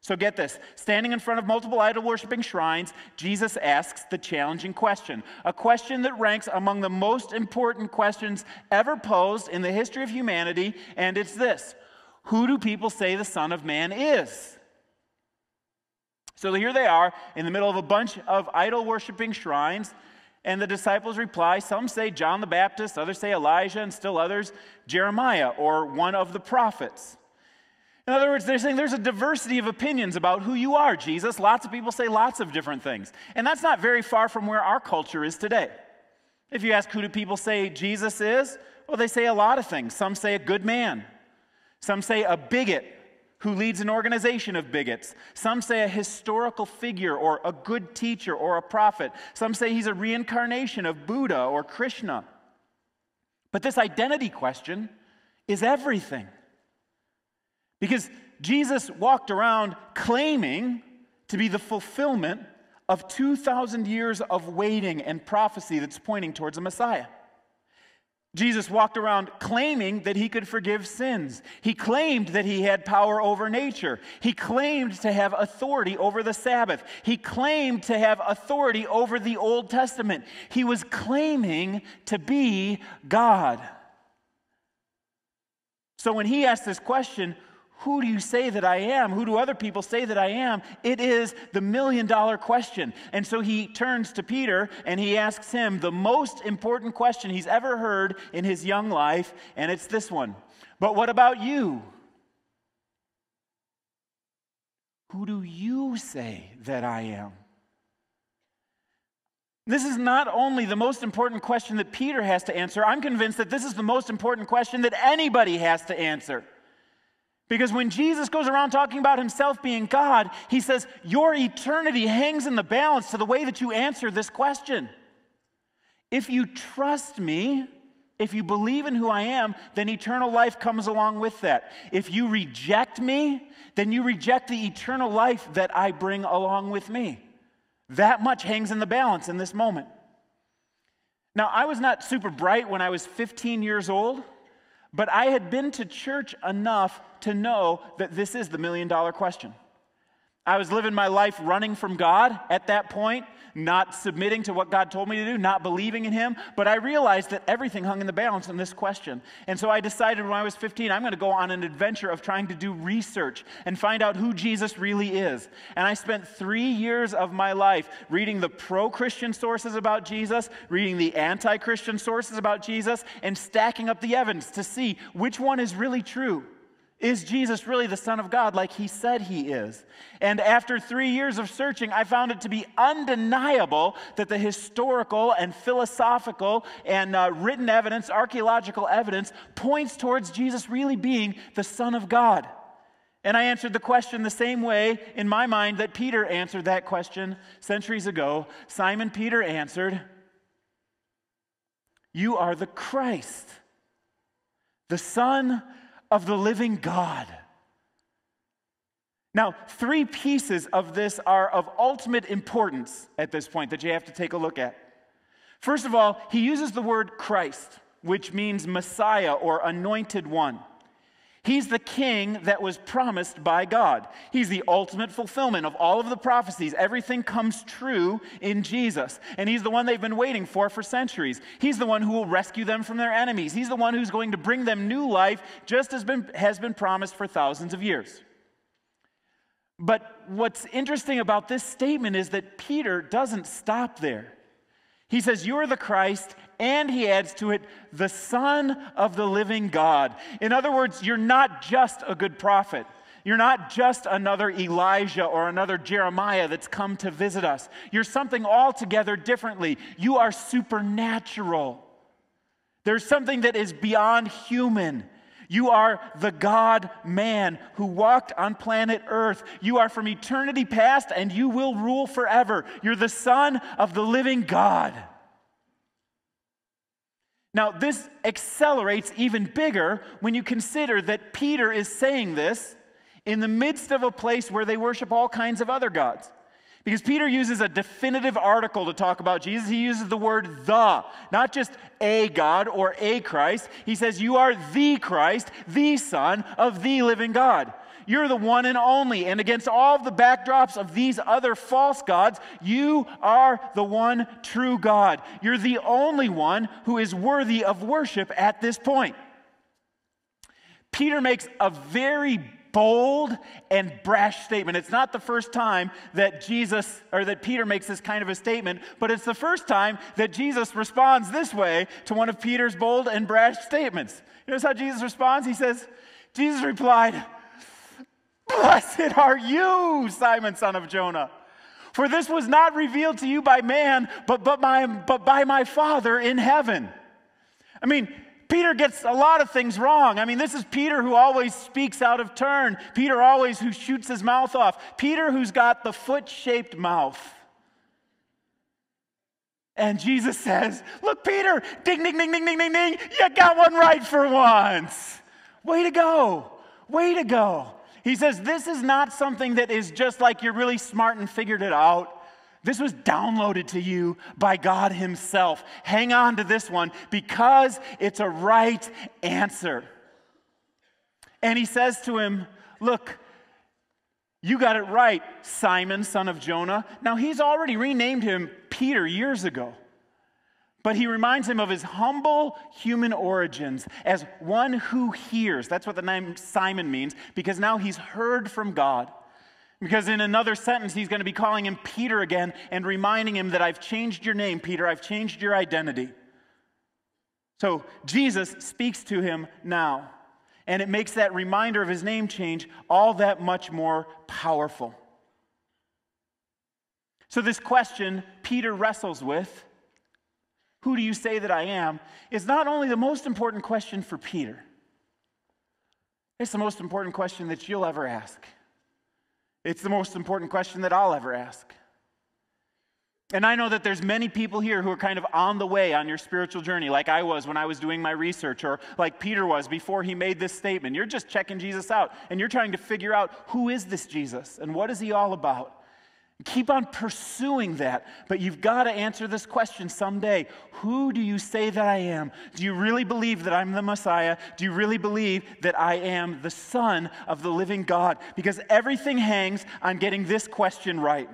So get this, standing in front of multiple idol-worshiping shrines, Jesus asks the challenging question, a question that ranks among the most important questions ever posed in the history of humanity, and it's this: who do people say the Son of Man is? So here they are in the middle of a bunch of idol-worshiping shrines, and the disciples reply. Some say John the Baptist, others say Elijah, and still others Jeremiah, or one of the prophets. In other words, they're saying there's a diversity of opinions about who you are, Jesus. Lots of people say lots of different things. And that's not very far from where our culture is today. If you ask who do people say Jesus is, well, they say a lot of things. Some say a good man. Some say a bigot who leads an organization of bigots. Some say a historical figure or a good teacher or a prophet. Some say he's a reincarnation of Buddha or Krishna. But this identity question is everything. Because Jesus walked around claiming to be the fulfillment of 2,000 years of waiting and prophecy that's pointing towards a Messiah. Jesus walked around claiming that he could forgive sins. He claimed that he had power over nature. He claimed to have authority over the Sabbath. He claimed to have authority over the Old Testament. He was claiming to be God. So when he asked this question, who do you say that I am? Who do other people say that I am? It is the million-dollar question. And so he turns to Peter and he asks him the most important question he's ever heard in his young life, and it's this one. But what about you? Who do you say that I am? This is not only the most important question that Peter has to answer. I'm convinced that this is the most important question that anybody has to answer. Because when Jesus goes around talking about himself being God, he says, your eternity hangs in the balance to the way that you answer this question. If you trust me, if you believe in who I am, then eternal life comes along with that. If you reject me, then you reject the eternal life that I bring along with me. That much hangs in the balance in this moment. Now, I was not super bright when I was 15 years old, but I had been to church enough to know that this is the million-dollar question. I was living my life running from God at that point, not submitting to what God told me to do, not believing in him, but I realized that everything hung in the balance in this question. And so I decided when I was 15, I'm going to go on an adventure of trying to do research and find out who Jesus really is. And I spent 3 years of my life reading the pro-Christian sources about Jesus, reading the anti-Christian sources about Jesus, and stacking up the evidence to see which one is really true. Is Jesus really the Son of God like he said he is? And after 3 years of searching, I found it to be undeniable that the historical and philosophical and written evidence, archaeological evidence, points towards Jesus really being the Son of God. And I answered the question the same way in my mind that Peter answered that question centuries ago. Simon Peter answered, "You are the Christ, the Son of the living God." Now, 3 pieces of this are of ultimate importance at this point that you have to take a look at. First of all, he uses the word Christ, which means Messiah or anointed one. He's the king that was promised by God. He's the ultimate fulfillment of all of the prophecies. Everything comes true in Jesus. And he's the one they've been waiting for centuries. He's the one who will rescue them from their enemies. He's the one who's going to bring them new life, just as has been promised for thousands of years. But what's interesting about this statement is that Peter doesn't stop there. He says, "You're the Christ," and he adds to it, "the Son of the living God." In other words, you're not just a good prophet. You're not just another Elijah or another Jeremiah that's come to visit us. You're something altogether differently. You are supernatural. There's something that is beyond human. You are the God-man who walked on planet Earth. You are from eternity past, and you will rule forever. You're the Son of the living God. Now, this accelerates even bigger when you consider that Peter is saying this in the midst of a place where they worship all kinds of other gods. Because Peter uses a definitive article to talk about Jesus. He uses the word "the," not just a God or a Christ. He says, "You are the Christ, the Son of the living God." You're the one and only. And against all of the backdrops of these other false gods, you are the one true God. You're the only one who is worthy of worship at this point. Peter makes a very bold and brash statement. It's not the first time that Peter makes this kind of a statement, but it's the first time that Jesus responds this way to one of Peter's bold and brash statements. You notice how Jesus responds? He says, Jesus replied, "Blessed are you, Simon, son of Jonah, for this was not revealed to you by man, but by my Father in heaven." I mean, Peter gets a lot of things wrong. I mean, this is Peter who always speaks out of turn. Peter always who shoots his mouth off. Peter who's got the foot-shaped mouth. And Jesus says, "Look, Peter, ding, ding, ding, ding, ding, ding, ding, you got one right for once. Way to go. Way to go." He says, this is not something that is just like you're really smart and figured it out. This was downloaded to you by God himself. Hang on to this one because it's a right answer. And he says to him, "Look, you got it right, Simon, son of Jonah." Now, he's already renamed him Peter years ago. But he reminds him of his humble human origins as one who hears. That's what the name Simon means, because now he's heard from God. Because in another sentence, he's going to be calling him Peter again and reminding him that I've changed your name, Peter. I've changed your identity. So Jesus speaks to him now. And it makes that reminder of his name change all that much more powerful. So this question Peter wrestles with, who do you say that I am, is not only the most important question for Peter. It's the most important question that you'll ever ask. It's the most important question that I'll ever ask. And I know that there's many people here who are kind of on the way on your spiritual journey, like I was when I was doing my research, or like Peter was before he made this statement. You're just checking Jesus out, and you're trying to figure out, who is this Jesus, and what is he all about? Keep on pursuing that, but you've got to answer this question someday. Who do you say that I am? Do you really believe that I'm the Messiah? Do you really believe that I am the Son of the living God? Because everything hangs on getting this question right.